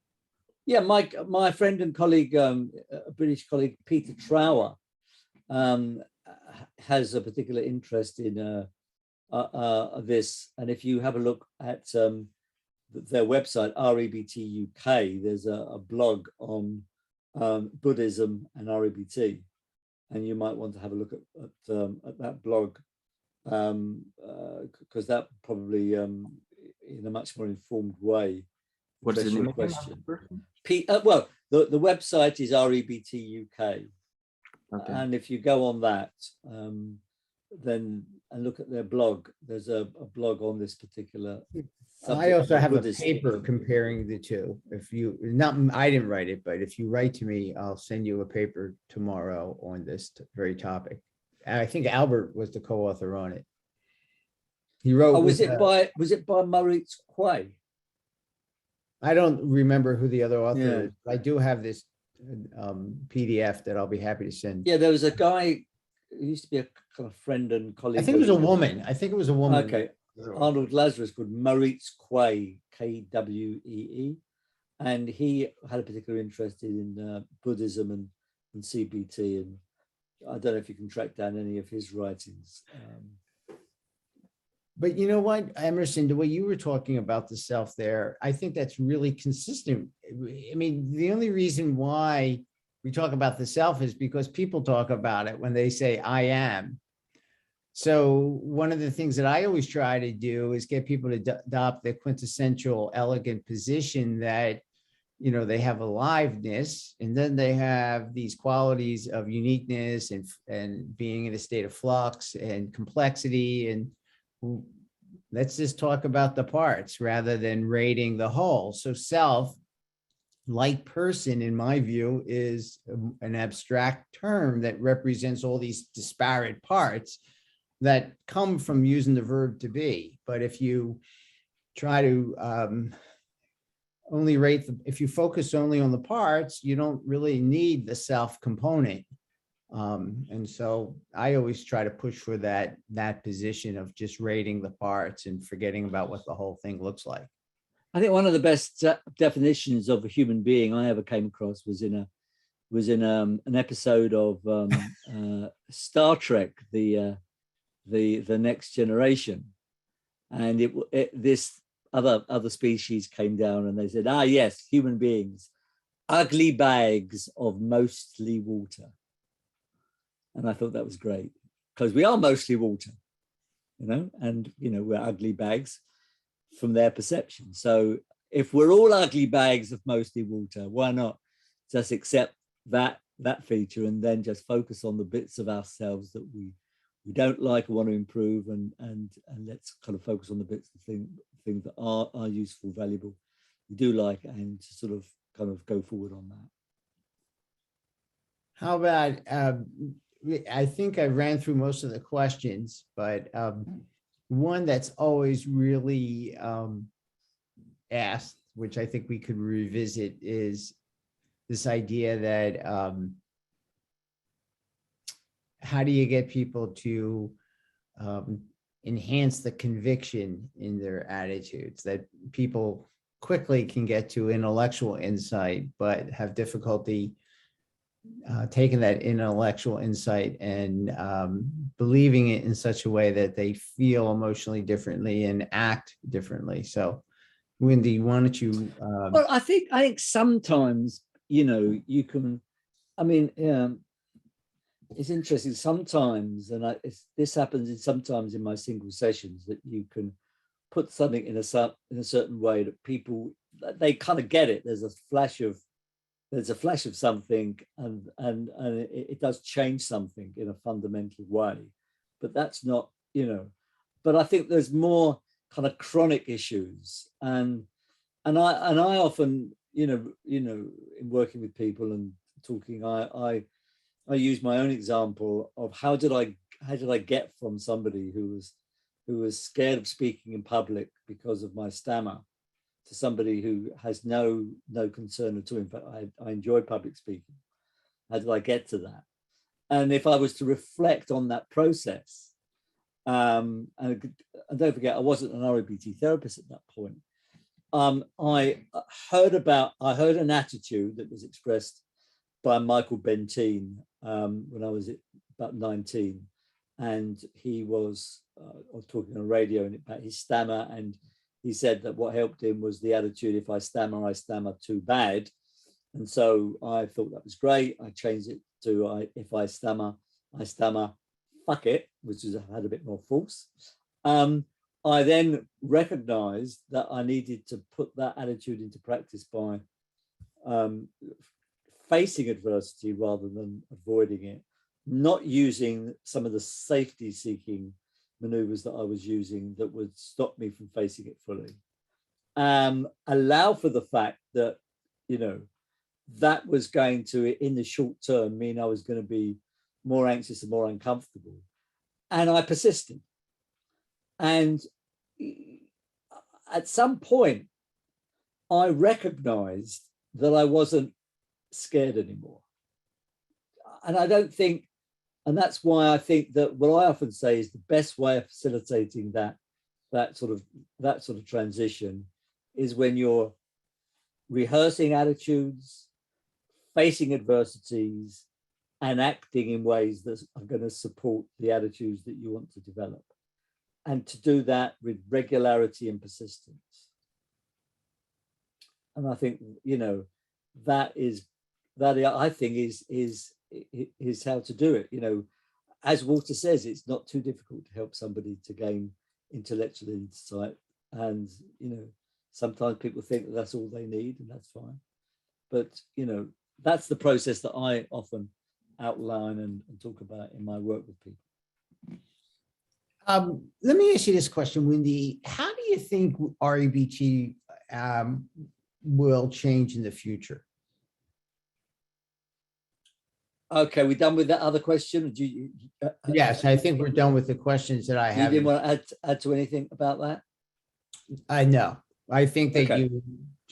[SPEAKER 2] Yeah, my friend and colleague, a British colleague, Peter Trower, has a particular interest in this. And if you have a look at their website, REBT UK, there's a blog on Buddhism and REBT. And you might want to have a look at that blog, because that probably, in a much more informed way,
[SPEAKER 4] What's the name
[SPEAKER 2] question.
[SPEAKER 4] again?
[SPEAKER 2] Well, the website is REBT UK.
[SPEAKER 4] Okay.
[SPEAKER 2] And if you go on that, then and look at their blog, there's a blog on this particular subject.
[SPEAKER 1] I also have a
[SPEAKER 2] Buddhist
[SPEAKER 1] paper comparing the two. If you, not, I didn't write it, but if you write to me, I'll send you a paper tomorrow on this very topic. And I think Albert was the co-author on it. He wrote.
[SPEAKER 2] Oh, was it by Matweychuk?
[SPEAKER 1] I don't remember who the other author is.
[SPEAKER 2] Yeah.
[SPEAKER 1] I do have this PDF that I'll be happy to send.
[SPEAKER 2] Yeah, there was a guy who used to be a kind of friend and colleague.
[SPEAKER 1] I think it was a woman. I think it was a woman.
[SPEAKER 2] Okay. Arnold Lazarus, called Matweychuk, Kwee, and he had a particular interest in Buddhism and CBT, and I don't know if you can track down any of his writings.
[SPEAKER 1] But you know what, Emerson, the way you were talking about the self there, I think that's really consistent. I mean, the only reason why we talk about the self is because people talk about it when they say, I am. So one of the things that I always try to do is get people to adopt the quintessential elegant position that, you know, they have aliveness, and then they have these qualities of uniqueness and being in a state of flux and complexity. And let's just talk about the parts rather than rating the whole. So self, like person, in my view, is an abstract term that represents all these disparate parts that come from using the verb to be. But if you try to only rate if you focus only on the parts, you don't really need the self component. And so I always try to push for that position of just rating the parts and forgetting about what the whole thing looks like.
[SPEAKER 2] I think one of the best definitions of a human being I ever came across was in an episode of Star Trek, the Next Generation, and this other species came down and they said, yes, human beings, ugly bags of mostly water. And I thought that was great, because we are mostly water, and we're ugly bags from their perception. So if we're all ugly bags of mostly water, why not just accept that feature and then just focus on the bits of ourselves that we don't like or want to improve, and let's kind of focus on the bits of things that are useful, valuable, we do like, and sort of kind of go forward on that.
[SPEAKER 1] How about, I think I ran through most of the questions, but one that's always really asked, which I think we could revisit, is this idea that how do you get people to enhance the conviction in their attitudes, that people quickly can get to intellectual insight, but have difficulty taking that intellectual insight and believing it in such a way that they feel emotionally differently and act differently. So Wendy, why don't you?
[SPEAKER 2] Well, I think sometimes, you can, it's interesting sometimes, and this happens sometimes in my single sessions, that you can put something in a certain way that people, they kind of get it. There's a flash of something, and it does change something in a fundamental way. But that's not, but I think there's more kind of chronic issues, and I often, in working with people and talking, I use my own example of how did I get from somebody who was scared of speaking in public because of my stammer to somebody who has no concern at all. In fact, I enjoy public speaking. How did I get to that? And if I was to reflect on that process, and don't forget, I wasn't an REBT therapist at that point. I heard an attitude that was expressed by Michael Benteen when I was about 19, and he was talking on radio and about his stammer, and he said that what helped him was the attitude: if I stammer too bad. And so I thought that was great. I changed it to if I stammer, fuck it, which had a bit more force. I then recognized that I needed to put that attitude into practice by facing adversity rather than avoiding it, not using some of the safety seeking maneuvers that I was using that would stop me from facing it fully. Allow for the fact that, that was going to, in the short term, mean I was going to be more anxious and more uncomfortable. And I persisted. And at some point, I recognized that I wasn't scared anymore. And I don't think, and that's why I think that what I often say is the best way of facilitating that sort of transition is when you're rehearsing attitudes, facing adversities, and acting in ways that are going to support the attitudes that you want to develop. And to do that with regularity and persistence. And I think, that I think is how to do it. As Walter says, it's not too difficult to help somebody to gain intellectual insight. And, sometimes people think that that's all they need, and that's fine. But, that's the process that I often outline and talk about in my work with people.
[SPEAKER 1] Let me ask you this question, Wendy. How do you think REBT will change in the future?
[SPEAKER 2] Okay, we done with that other question?
[SPEAKER 1] Yes, I think we're done with the questions that I have.
[SPEAKER 2] You didn't want to add to anything about that?
[SPEAKER 1] No, I think that
[SPEAKER 2] Okay.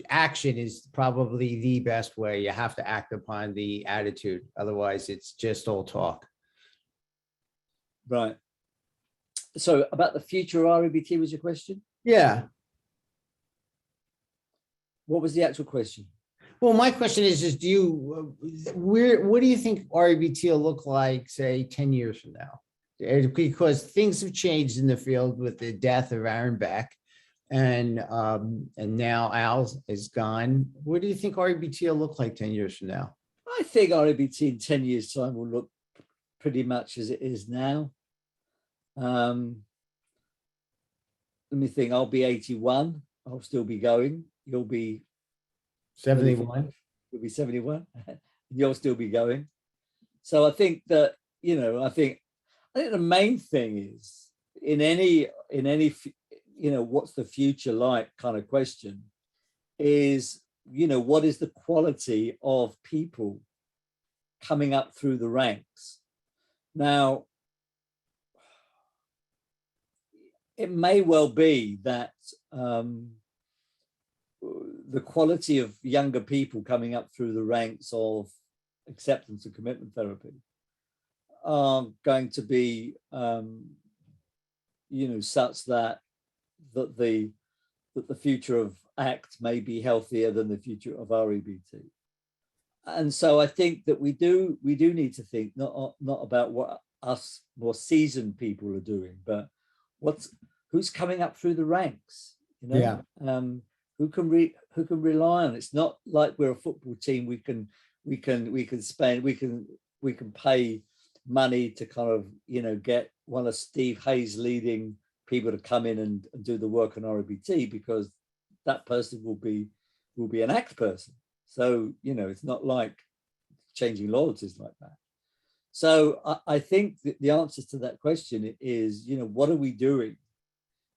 [SPEAKER 1] action is probably the best way. You have to act upon the attitude. Otherwise, it's just all talk.
[SPEAKER 2] Right. So about the future of REBT was your question?
[SPEAKER 1] Yeah.
[SPEAKER 2] What was the actual question?
[SPEAKER 1] Well, my question is what do you think REBT will look like, say, 10 years from now? Because things have changed in the field with the death of Aaron Beck, and now Al is gone. What do you think REBT will look like 10 years from now?
[SPEAKER 2] I think REBT in 10 years' time will look pretty much as it is now. Let me think. I'll be 81. I'll still be going. You'll be
[SPEAKER 1] 71.
[SPEAKER 2] You'll be 71. You'll still be going. So I think that, I think the main thing is in any what's the future like kind of question is, what is the quality of people coming up through the ranks? Now, it may well be that the quality of younger people coming up through the ranks of acceptance and commitment therapy are going to be, such that the future of ACT may be healthier than the future of REBT. And so I think that we do need to think not about what us more seasoned people are doing, but who's coming up through the ranks,
[SPEAKER 1] Yeah.
[SPEAKER 2] Who can rely on. It's not like we're a football team. We can pay money to kind of, get one of Steve Hayes leading people to come in and do the work on REBT, because that person will be an ACT person. So, it's not like changing loyalties like that. So I think that the answer to that question is, what are we doing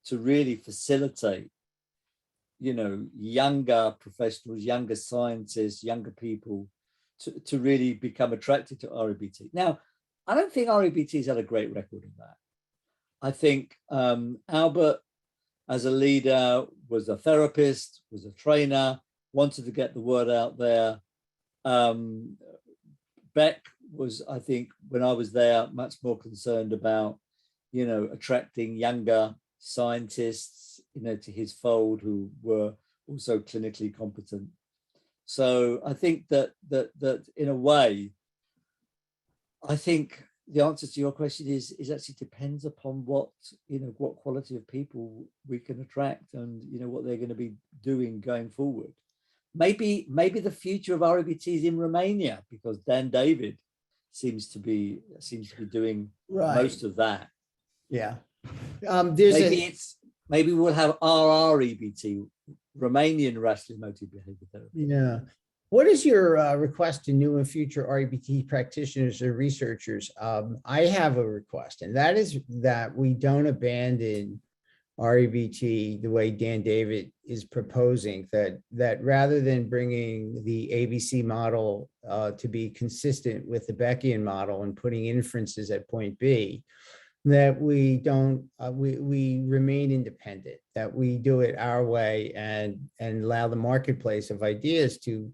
[SPEAKER 2] to really facilitate, younger professionals, younger scientists, younger people to really become attracted to REBT? Now, I don't think REBT's had a great record of that. I think Albert, as a leader, was a therapist, was a trainer, wanted to get the word out there. Beck was, I think, when I was there, much more concerned about, attracting younger scientists, to his fold who were also clinically competent. So I think that in a way, I think the answer to your question is actually depends upon what quality of people we can attract and what they're going to be doing going forward. Maybe the future of REBT is in Romania, because Dan David seems to be doing most of that.
[SPEAKER 1] Yeah.
[SPEAKER 2] Maybe we'll have RREBT, Romanian Rational Emotive Behavior Therapy.
[SPEAKER 1] Yeah. What is your request to new and future REBT practitioners or researchers? I have a request, and that is that we don't abandon REBT the way Dan David is proposing, that rather than bringing the ABC model to be consistent with the Beckian model and putting inferences at point B, that we don't, we remain independent, that we do it our way and allow the marketplace of ideas to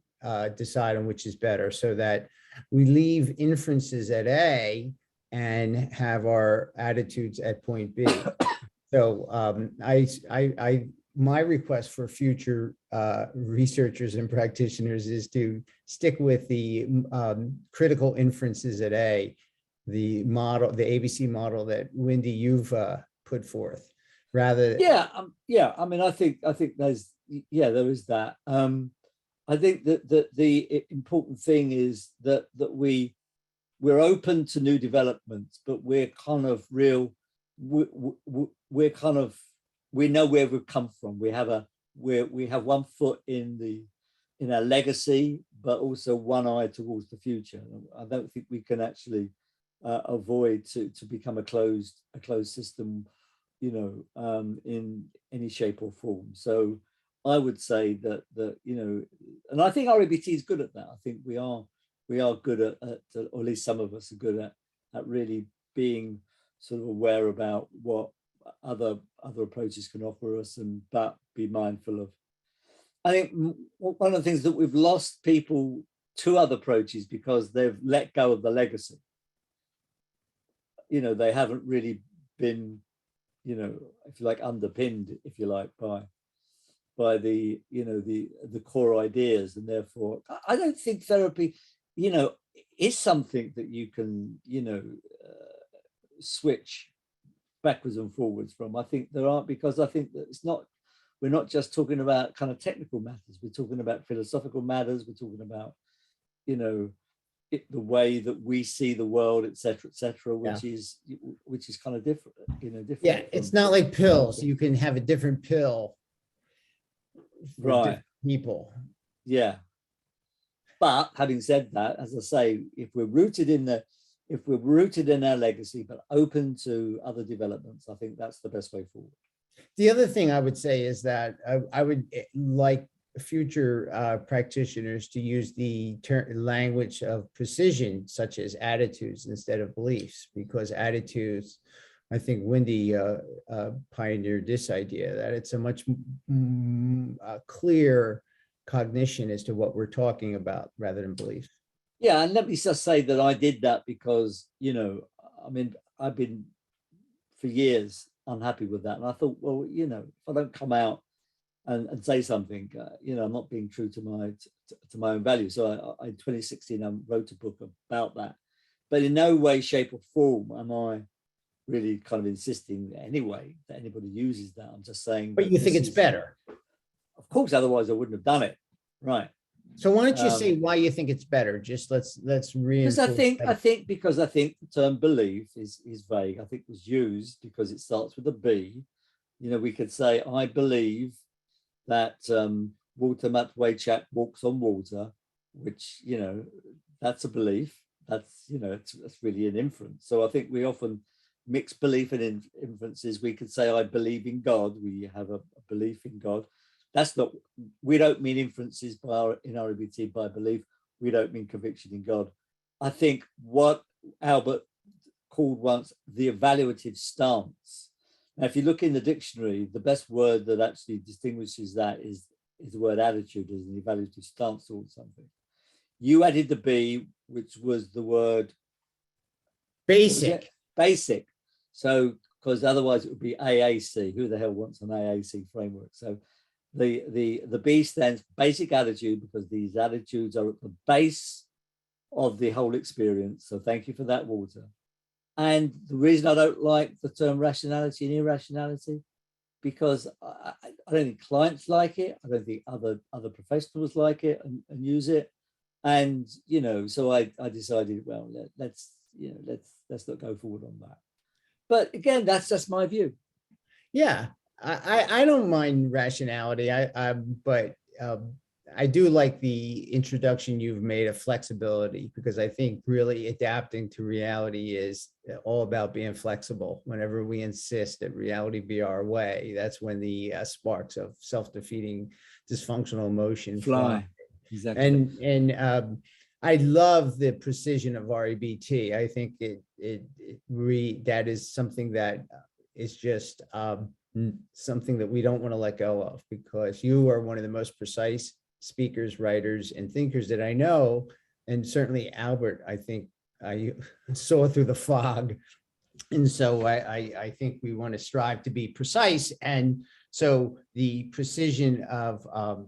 [SPEAKER 1] decide on which is better, so that we leave inferences at A and have our attitudes at point B. So my request for future researchers and practitioners is to stick with the critical inferences at A, the model, the ABC model that Wendy, you've put forth, rather.
[SPEAKER 2] Yeah. I mean, I think there's, there is that. I think that the important thing is that we're open to new developments, but we're kind of we know where we've come from. We have one foot in our legacy, but also one eye towards the future. I don't think we can actually avoid to become a closed system, in any shape or form. So I would say that and I think REBT is good at that. I think we are good at or at least some of us are good at really being sort of aware about what other approaches can offer us, but be mindful of. I think one of the things that we've lost people to other approaches because they've let go of the legacy. They haven't really been, if you like, underpinned, if you like, by the the core ideas, and therefore I don't think therapy, is something that you can, switch backwards and forwards from. I think there aren't, because I think that we're not just talking about kind of technical matters. We're talking about philosophical matters. We're talking about, the way that we see the world, et cetera, which is kind of different, different.
[SPEAKER 1] Yeah, it's not like pills. You can have a different pill for different people.
[SPEAKER 2] Yeah. But having said that, as I say, if we're rooted in our legacy, but open to other developments, I think that's the best way forward.
[SPEAKER 1] The other thing I would say is that I would like future practitioners to use the language of precision, such as attitudes instead of beliefs, because attitudes, I think Wendy pioneered this idea that it's a much clear cognition as to what we're talking about rather than beliefs.
[SPEAKER 2] Yeah, and let me just say that I did that because, I mean, I've been for years unhappy with that. And I thought, well, if I don't come out and say something, I'm not being true to my own values. So in 2016, I wrote a book about that. But in no way, shape or form am I really kind of insisting anyway that anybody uses that. I'm just saying.
[SPEAKER 1] But you think it's better?
[SPEAKER 2] Of course, otherwise I wouldn't have done it. Right.
[SPEAKER 1] So why don't you say why you think it's better? Just let's
[SPEAKER 2] Because
[SPEAKER 1] reinforce
[SPEAKER 2] I
[SPEAKER 1] that.
[SPEAKER 2] think the term belief is vague. I think it was used because it starts with a B. You know, we could say, I believe that Walter Matweychuk walks on water, which, you know, that's a belief. That's, you know, that's really an inference. So I think we often mix belief and inferences. We could say, I believe in God. We have a belief in God. That's not, we don't mean inferences in REBT by belief. We don't mean conviction in God. I think what Albert called once the evaluative stance. Now, if you look in the dictionary, the best word that actually distinguishes that is the word attitude as an evaluative stance or something. You added the B, which was the word
[SPEAKER 1] Basic.
[SPEAKER 2] Basic. So, because otherwise it would be AAC. Who the hell wants an AAC framework? So the B stands basic attitude, because these attitudes are at the base of the whole experience. So thank you for that, Walter. And the reason I don't like the term rationality and irrationality, because I don't think clients like it. I don't think other professionals like it and use it. And, you know, so I decided, well, let's not go forward on that. But again, that's just my view.
[SPEAKER 1] Yeah, I don't mind rationality. But I do like the introduction you've made of flexibility, because I think really adapting to reality is all about being flexible. Whenever we insist that reality be our way, that's when the sparks of self-defeating dysfunctional emotion fly.
[SPEAKER 2] Exactly.
[SPEAKER 1] And I love the precision of REBT. I think that is something that is just something that we don't want to let go of, because you are one of the most precise speakers, writers, and thinkers that I know. And certainly Albert, I think I saw through the fog. And so I think we want to strive to be precise. And so the precision of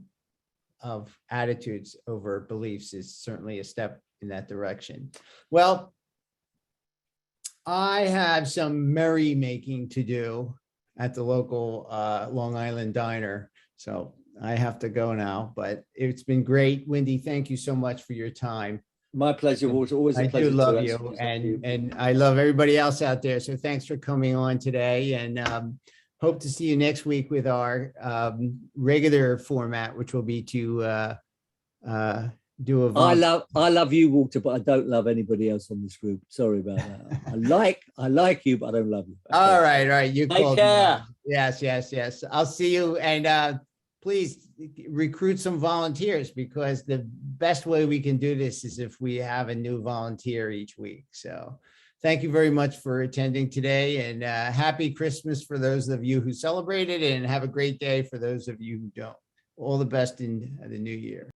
[SPEAKER 1] attitudes over beliefs is certainly a step in that direction. Well, I have some merrymaking to do at the local Long Island diner. So I have to go now, but it's been great. Wendy, thank you so much for your time.
[SPEAKER 2] My pleasure, Walter. Always a pleasure.
[SPEAKER 1] I do love you, and I love everybody else out there. So thanks for coming on today, and hope to see you next week with our regular format, which will be to do a.
[SPEAKER 2] I love you, Walter, but I don't love anybody else on this group. Sorry about that. I like you, but I don't love you. Okay.
[SPEAKER 1] All right. You
[SPEAKER 2] take care.
[SPEAKER 1] Yes. I'll see you, and please recruit some volunteers, because the best way we can do this is if we have a new volunteer each week. So thank you very much for attending today, and happy Christmas for those of you who celebrated, and have a great day for those of you who don't. All the best in the new year.